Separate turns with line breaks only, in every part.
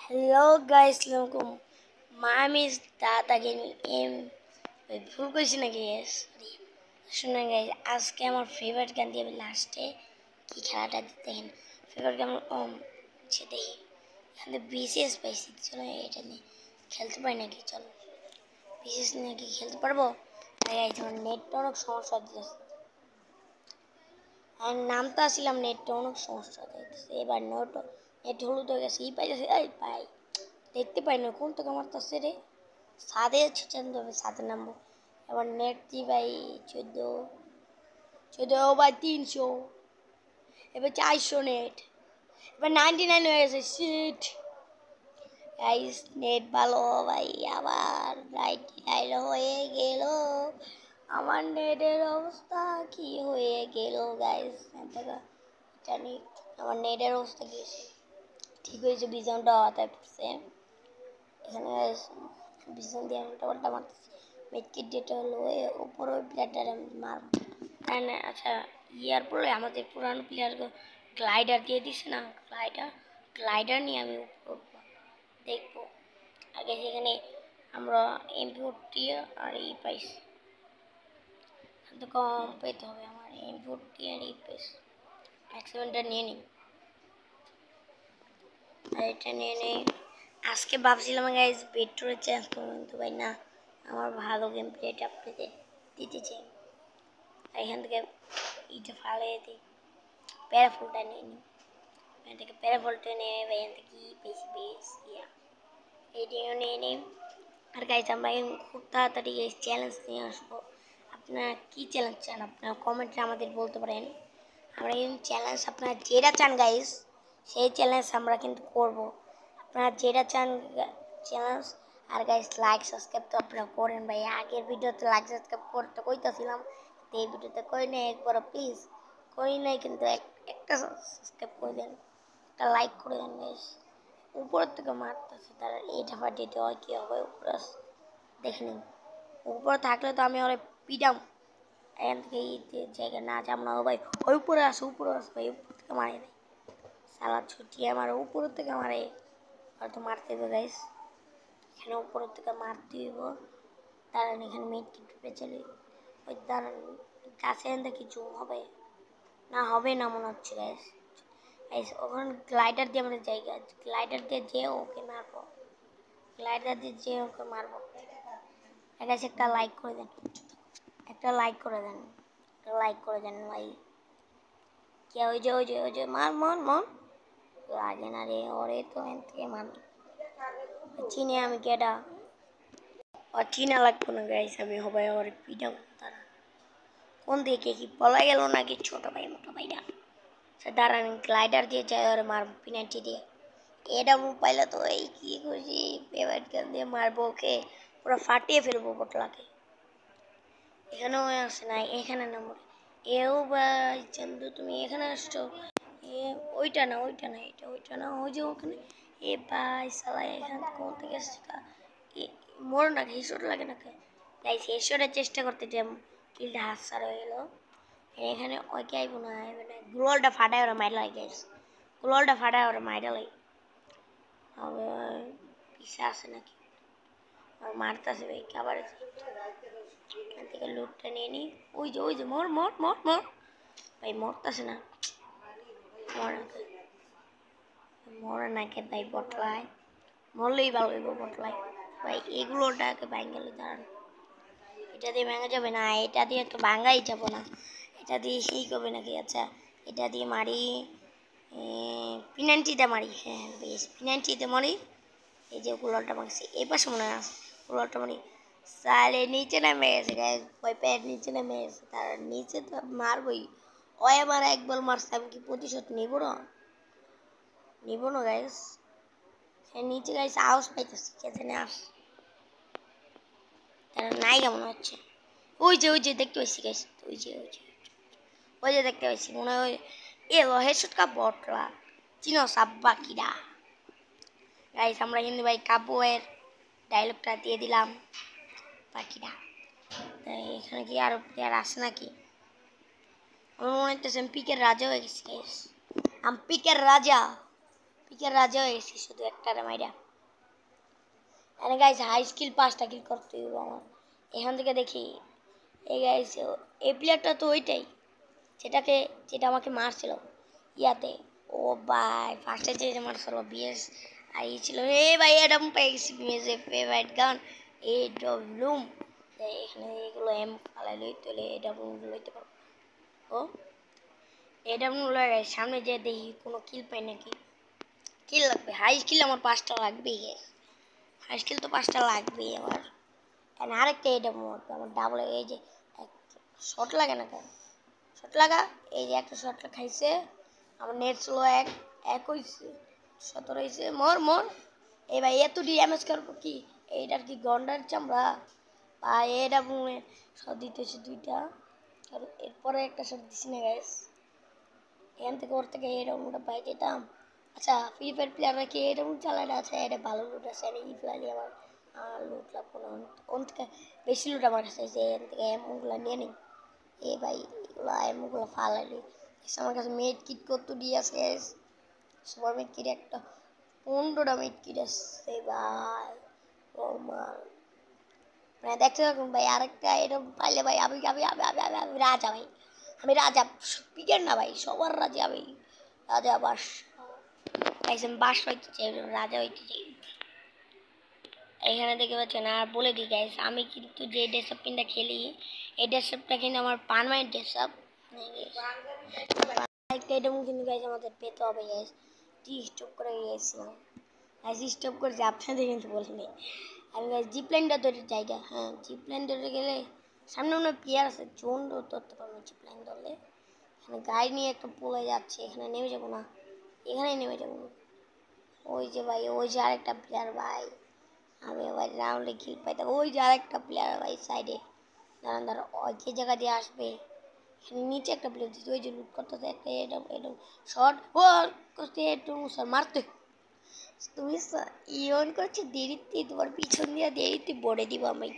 Hello guys, welcome. My name is Tata Gaming M. ভুল কইছি নাকি guys? শুনেন guys, আজকে আমার ফেভারিট গান দিয়ে লাস্টে কি খেলাটা দেখেন। ফেভারিট গান সে দেখি এখানে বিসিএস পাইছি, চলো এটা নিয়ে খেলতে পারি নাকি, চলো বিসিএস নিয়ে কি খেলতে পারবো? গাইজ আমার নেটটা অনেক সমস্যা দিতেছে, আর নামতে আসছিলাম নেটটা অনেক সমস্যা দিতেছে। এবার নেট হলুদ হয়ে গেছে, পাইতেছে এই পাই দেখতে পাই না কোন থেকে আমার কাছে রে সাদে ছুচান্ত হবে, সাদে নামবো। এবার নেট দি ভাই 14 ও ভাই 300, এবার 400 নেট, এবার 99 হয়ে গেছে। শিট গাইস, নেট ভালো ভাই, আবার 99 হয়ে গেল। আমার নেটের অবস্থা কি হয়ে গেল গাইস, জানি আমার নেটের অবস্থা কি ঠিক হয়েছে। বিজনটা হওয়াতে পড়ছে এখানে, বিজন দিয়ে আমি উল্টা মারতেছি। মেটকিট ডেটা হলো উপরে ওই প্লেয়ারটার আমি মারব। আচ্ছা, ইয়ার পরে আমাদের পুরানো প্লেয়ার গ্লাইডার দিয়ে দিছে না, গ্লাইডার নিয়ে আমি দেখবো। আগে সেখানে আমরা এমপি আর পাইছি, তো কম পেতে হবে আমার এমপি আর পাইছি। ম্যাক্সিমামটা নিয়ে নিই, আর এটা নিয়ে নেই। আজকে ভাবছিলাম গাইজ পেট্রোলের চেঞ্জ করবো, কিন্তু ভাই না, আমার ভালো গেম প্লেটা আপনাদের দিতে চাই। এখান থেকে এইটা ফালিয়ে দিই, প্যারাফুলটা নিয়ে নিই। এখান থেকে প্যারাফুলটা নিয়ে ভাই এখান থেকে বেশ এইটাও নিয়ে নিই। আর গাইজ আমরা খুব তাড়াতাড়ি এই চ্যালেঞ্জ নিয়ে আসবো। আপনারা কী চ্যালেঞ্জ চান আপনারা কমেন্টে আমাদের বলতে পারেন। আমরা কিন্তু চ্যালেঞ্জ আপনারা যেটা চান গাইজ সেই চ্যালেঞ্জ আমরা কিন্তু করবো। আপনারা যেটা চান চ্যালেঞ্জ। আর গাইস লাইক সাবস্ক্রাইব তো আপনারা করেন ভাই, আগের ভিডিওতে লাইক সাবস্ক্রাইব করতে কইতাছিলাম, এই ভিডিওতে কই নাই একবার প্লিজ, কই নাই কিন্তু একটা সাবস্ক্রাইব করে দেন, একটা লাইক করে দেন গাইস। উপরের থেকে মারতেছে তারা, এইটা ফাটিয়ে হয় কি হবে উপরে দেখে নিন। উপরে থাকলে তো আমি ওরে পিটাম, এখান থেকে এই জায়গায় না যাব না ভাই। ওই উপরে আসো ভাই, উপর থেকে মারে ভাই, সালা ছুটিয়ে আমার উপরের থেকে মারে, হয়তো মারতে হবে গাইস। এখানে উপরের থেকে মারতে হইব, দাঁড়ান এখানে মেট কি টুপে চলে, ওই দাঁড়ান গাছে এনে কিছু হবে না, হবে না মনে হচ্ছে গাইস। গাইস ওখানে গ্লাইডার দিয়ে আমাদের জায়গা, গ্লাইডার দিয়ে যে ওকে মারবো, গ্লাইডার দিয়ে যে ওকে মারবো। গাইস একটা লাইক করে দেন, একটা লাইক করে দেন, একটা লাইক করে দেন ভাই। কে ওই যে মার মন মন লাগে না রে, ওরে তো এন থেকে মান চিনি আমি কেডা, চিনা লাগবো না গাইস, আমি হবাই আমার পিটাম তারা। কোন দিকে কি পলা গেল নাকি ছোট ভাই মোটো ভাইরা, সে দাঁড়ান গ্লাইডার দিয়ে যায় আর মারবো পিনাল্টি দিয়ে। এটা পাইলে তো এই কি খুশি, ফেভারিট গান দিয়ে মারবো ওকে, পুরো ফাটিয়ে ফেলবো পটলাকে। এখানেও আসে না, এখানে না মরে এও ভাই চন্দু তুমি এখানে আসছো, এ ওইটা না এটা ওইটা না, ওই যে ওখানে এ ভাই সালা এখান কোন থেকে মোর না হেসর লাগে না গাইস, হেসরের চেষ্টা করতে যে কিলটা হাতছাড় হয়ে গেল। এখানে ওইকে আইব না গ্লোলটা ফাটায় ওরা মাইরা লাগে গাইস, গ্লোলটা ফাটায় ওরা মাইরা লাগে। পিসা আছে নাকি আর মারতেছে ভাই, খাবার এখান থেকে লুটটা নিয়ে নি। ওই যে মর মর মর মর ভাই, মরতেছে না, মরে নাকি ভাই বটলায়, মরলেই ভালো হইব বটলায় ভাই। এগুলোটাকে ভাঙলে দাঁড়ান, এটা দিয়ে ভাঙা যাবে না, এটা দিয়ে তো ভাঙাই যাব না, এটা দিয়ে সেই করবে নাকি। আচ্ছা এটা দিয়ে মারি, পিনান্টিতে মারি, হ্যাঁ বেশ পিনান্টিতে মারি। এই যে কুলারটা মারছি এই পাশে মনে আছে, কুলারটা মারি সালে নিচে নেমে গেছে গাইস, ওই প্যাড নিচে নেমে গেছে, তার নিচে তো মারবই। ও আমার এক বল মারছে, আমি কি প্রতিশোধ নিব না গাইস। সে নিচে গাইস আওয়াজ পাইতেছে, কে জানে আস তারা নাই কেমন হচ্ছে। ওই যে দেখতে পাইছি গাইস, ওই যে দেখতে পাইছি মনে হয় এ হেডশট কা বটলা চিনো সাব্বা কিরা। গাইস আমরা কিন্তু ভাই কাব্যের ডায়লগটা দিয়ে দিলাম পাখিরা। তাই এখানে কি আরো প্লেয়ার আসে নাকি, আমার মনে হচ্ছে আমি পিকের রাজা হয়ে গেছি গাইস, আমি পিকের রাজা। পিকের রাজা হয়েছি শুধু একটারে মাইরা। এনে গাইস হাই স্কিল 5টা কিল করতে হবে আমার। এখান থেকে দেখি এই গাইস এই প্লেয়ারটা তো ওইটাই যেটা আমাকে মারছিল ইয়াতে। ও ভাই ফার্স্টে যে মারছিল বিএস আর ই ছিল রে ভাই এটা পেয়ে গেছি বিএসএ ফেভারিট গান এই ডব্লুম। এখানে এগুলো এম ফালাই লইতে এটা লইতে পারবো। ও এটা সামনে যে দেখি কোনো কিল পাই নাকি। কিল লাগবে হাই স্কিল আমার 5টা লাগবেই। হাই স্কিল তো 5টা লাগবেই আমার। আরেকটা এটা আমার ডাবল এই যে শট লাগে না কেন শট লাগা এই যে একটা শট খাইছে আমার নেট ছিল এক হয়েছে 17 হয়েছে মর মর। এই ভাই এত ড্যামেজ করবো কি এইটার কি গন্ডার চামড়া ভাই এটা শট দিতেছে 2টা আর এরপরে একটা শট দিছি না গাইস। এখান থেকে ওর থেকে এরকমটা পাই যেতাম। আচ্ছা ফ্রি ফায়ার প্লেয়াররা কি এরকম চালাটা আছে এটা ভালো লুট আছে আর ই ফেলালি আমার লুট লাগবো না কোন থেকে বেশি লুট আমার কাছে এখান থেকে এমগুলো নিয়ে নিই। এ ভাই এগুলো এমগুলো ফালালি আমার কাছে মেড কিট কত দিয়ে আছে সুপার মেড কিট একটা 15টা মেড কিট আছে ভাই। ও মাল মানে দেখতে থাকুন ভাই আরেকটা এরকম পাইলে ভাই আমি রাজা ভাই আমি রাজা পিকের না ভাই সবার রাজা আমি রাজা বাস বাস হইতে চাই রাজা হইতে চাই। এখানে দেখতে পাচ্ছেন আর বলে দিই গাইস আমি কিন্তু যে ড্রেসআপটা খেলি এই ড্রেসআপটা কিন্তু আমার পার্মানেন্ট ড্রেসআপ এটাও কিন্তু গাইস আমাদের পেতে হবে গাইস স্টপ করে গিয়েছিলাম গাইস স্টপ করেছি আপনাদের কিন্তু বলিনি আমি গাইস জিপ লাইনটা ধরে জায়গা হ্যাঁ জিপ লাইন ধরে গেলে সামনে অন্য প্লেয়ার আছে জোন ধরতে পারবো জিপ লাইন ধরলে। এখানে গাড়ি নিয়ে একটা পলে যাচ্ছে এখানে নেমে যাবো না এখানেই নেমে যাবো ওই যে ভাই ওই যে আরেকটা প্লেয়ার ভাই আমি আবার রাউন্ডে কিল পাইতাম ওই যে আরেকটা প্লেয়ার ভাই সাইডে দাঁড়ান ওই যে জায়গা দিয়ে আসবে এখানে নিচে একটা প্লেয়ার দিচ্ছে ওই যে লুট করতেছে একটা এরকম শর্ট ও করতে একটু স্যার মারতে তুমি ইয়ন করছো দেরিতে তোমার পিছন দিয়ে দেরিতে বড়ে দিব আমি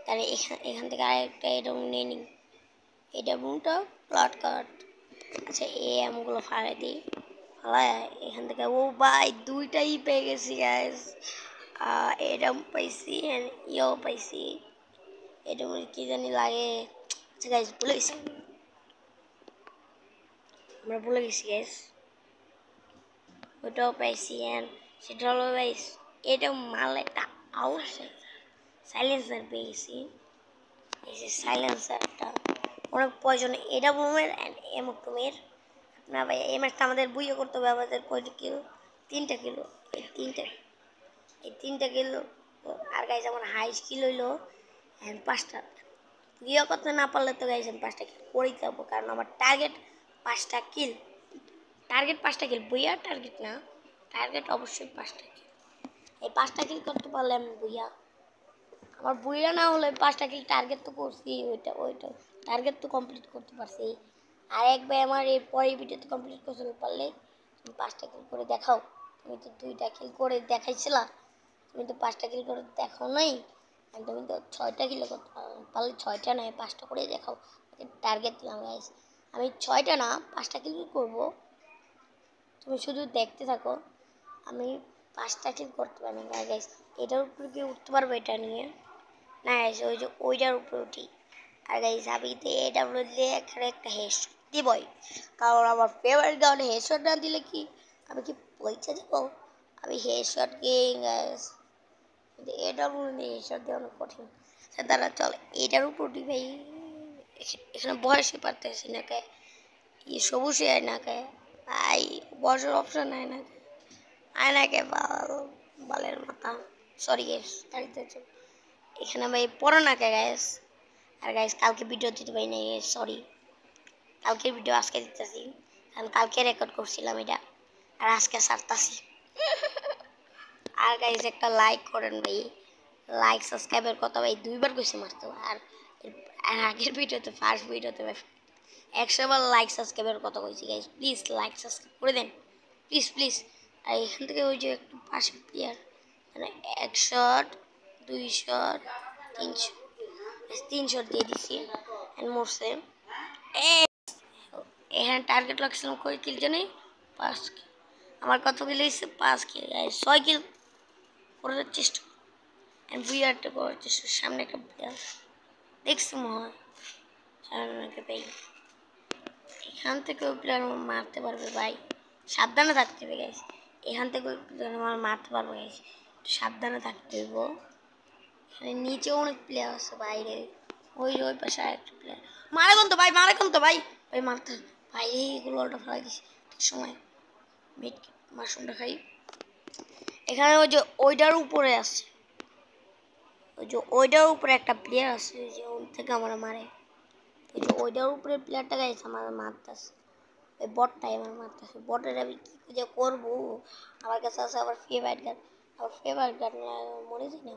তাহলে এখান থেকে আরেকটা এরকম নিয়ে নিই এটা মুখটা প্লট কাট। আচ্ছা এই আমগুলো ফালাই দিই ফালাই এখান থেকে ও ভাই 2টাই পেয়ে গেছি গ্যাস এরম পাইছি ইয়েও পাইছি এটা কি জানি লাগে। আচ্ছা গাইস ভুলে গেছি আমরা ভুলে গেছি গ্যাস ওটাও পাইছি সেটা হলো গাইস এটা মাল একটা আউট সাইলেন্সার পেয়েছি এই যে সাইলেন্সারটা অনেক প্রয়োজন এটা বোমের এমকুমের না ভাই এই ম্যাচটা আমাদের বুইয়ে করতে হবে আমাদের কয়টা কিলো 3টা কিলো এই 3টা কিলো আর গাইজ আমার হাই স্কিল হইলো 5টা বুইয়ে করতে না পারলে তো গাইজ আমি 5টা কিল করেই যাবো কারণ আমার টার্গেট 5টা কিল বুইয়া টার্গেট না টার্গেট অবশ্যই 5টা কিল এই 5টা কিল করতে পারলে আমি বুইয়া আমার বুইয়া না হলে 5টা কিল টার্গেট তো করছি ওইটা টার্গেট তো কমপ্লিট করতে পারছি আর একবার আমার এই পরের ভিডিওতে কমপ্লিট করতে পারলে তুমি 5টা কিল করে দেখাও তুমি তো 2টা কিল করে দেখাইছিলা তুমি তো 5টা কিল করে দেখাও নাই তুমি তো 6টা কিল করতে পারলে 6টা নয় 5টা করে দেখাও টার্গেট দিলাম গাইস আমি 6টা না 5টা কিল করবো তুমি শুধু দেখতে থাকো আমি 5টা কিল করতে পারবো না গাইস এটার উপরে কি উঠতে পারবো এটা নিয়ে না গাইস ওই যে ওইটার উপরে উঠি আর গাইস আমি তো এটা বললে এখানে একটা হেডশট দিবই কারণ আমার ফেভারিট গান হেডশট না দিলে কি আমি কি পয়সা দেবো আমি হেডশট কিং গাইস এটা বললে হেডশট দেওয়া অনেক কঠিন তারা চলে এটার উপর উঠি ভাই এখানে বয়সে পারতেছি না কে সবুজে আয় না কে ভাই বয়সের অপশন আয় না আয় না কে বালের মাথা সরি গাইস এখানে ভাই পড়ো না কে গাইস আর গাইস কালকে ভিডিও দিতে পারি না সরি কালকে ভিডিও আজকে দিতেছি কারণ কালকে রেকর্ড করছিলাম এটা আর আজকে ছাড়তাছি আর গাইস একটা লাইক করেন ভাই লাইক সাবস্ক্রাইবের কথা ভাই 2বার কইছি মারতো আর আগের ভিডিওতে ফার্স্ট ভিডিওতে 100বার লাইক সাবস্ক্রাইবের কথা কইছি গাইস প্লিজ লাইক সাবস্ক্রাইব করে দেন প্লিজ আর এখান থেকে ওই যে একটু পাশে প্লেয়ার মানে 1 শট 2 শট 3 শট দিয়ে দিছি এন্ড মরছে এখানে টার্গেট লাগছিলাম কই কিল জানি 5 আমার কত কিল হয়েছে 5 কিল গাইস 6 কিল করার চেষ্টা এন্ড ভিআরটা করার চেষ্টা সামনে একটা প্লেয়ার দেখছি মনে হয় সামনে ভাই এখান থেকে ওই প্লেয়ার মারতে পারবে ভাই সাবধানে থাকতে হবে গাইস এখান থেকে ওই প্লেয়ার আমার মারতে পারবে গাইস সাবধানে থাকতে হইব এখানে নিচে অনেক প্লেয়ার আছে বাইরে ওই পাশে আরেকটা প্লেয়ার মারে কোন তো ভাই ভাই মারতে ভাই এইগুলো ওটা ফেলাই দিছি ঠিক সময় মিট মাশরুমটা খাই এখানে ওই যে ওইটার উপরে আছে ওই যে ওইটার উপরে একটা প্লেয়ার আছে যে ওই থেকে আমরা মারে ওই যে ওইটার উপরে প্লেয়ারটা গাইছে আমার মারতেছে ওই বটটাই আমার মারতেছে বটের আমি কি যে করবো আমার কাছে আছে আবার ফেভারিট গান মনে যাই না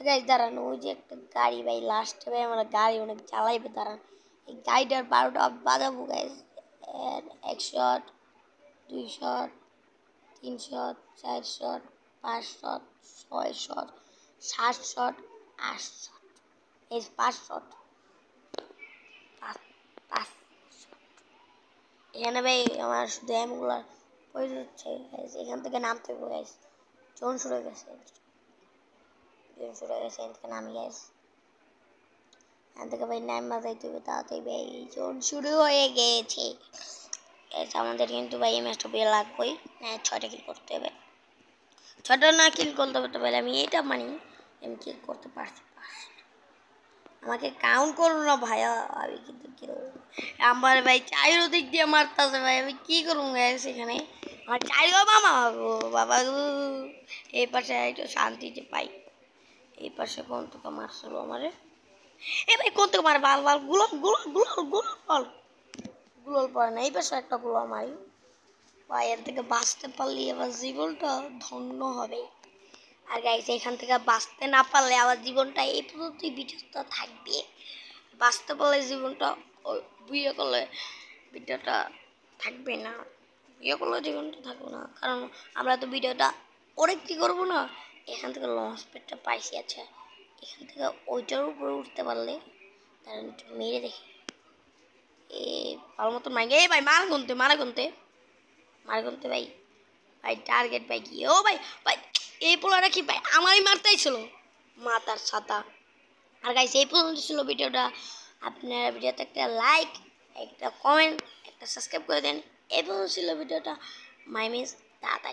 গাইজ দাঁড়ানো ওই যে একটা গাড়ি ভাই লাস্টে ভাই আমরা গাড়ি অনেক চালাইবে দাঁড়ান এই গাড়িটার 12টা বাজাবো guys 1 shot 2 shot 3 shot 4 shot 5 shot 6 shot 7 shot 8 shot এই 5 শট 5 এখানে ভাই আমার শুধু এমগুলো পড়ে যাচ্ছে এখান থেকে নামতে হবে গাইজ জোন শুরু হয়ে গেছে এখান থেকে নামি গাইজ এখান থেকে ভাই নামা যাইতে হবে তাড়াতাড়ি ভাই জোন শুরু হয়ে গেছে আমাদের কিন্তু ভাই এই ম্যাচটা বের লাগবেই 6টা কিল করতে হবে 6টা না কিল করতে হবে ভাই আমি এটা মানি আমি কিল করতে পারছি আমাকে কাউন্ট করো না ভাইয়া আমি কিন্তু কি আমার ভাই চাইরো দিক দিয়ে মারতেছে ভাই আমি কি করবো সেখানে আমার চাইরো বাবা গো এই পাশে একটু শান্তিতে পাই এই পাশে কোন থেকে মারছিল আমারে এ ভাই কোন থেকে মারে বাল গুলাল পড়ে না এই পাশে একটা গুলাল মারি ভাই এর থেকে বাঁচতে পারলে এবার জীবনটা ধন্য হবে আর গাইস এখান থেকে বাঁচতে না পারলে আমার জীবনটা এই পর্যন্তই ভিডিওটা থাকবে বাঁচতে পারলে জীবনটা বিয়ে করলে ভিডিওটা থাকবে না বিয়ে করলে জীবনটা থাকবে না কারণ আমরা তো ভিডিওটা অনেক কি করবো না এখান থেকে লঞ্চ প্যাডটা পাইছি আছে এখান থেকে ওইটার উপরে উঠতে পারলে তার একটু মেরে দেখি এ ভালো মতো মাইগে এই ভাই মারা গুনতে ভাই টার্গেট ভাই কি ও ভাই এই পোলাটা কি ভাই আমারই মারতেই ছিল মাথার ছাতা আর গাইস এই পর্যন্ত ছিল ভিডিওটা আপনারা ভিডিওতে একটা লাইক একটা কমেন্ট একটা সাবস্ক্রাইব করে দেন এই পর্যন্ত ছিল ভিডিওটা মাই মিস দাদা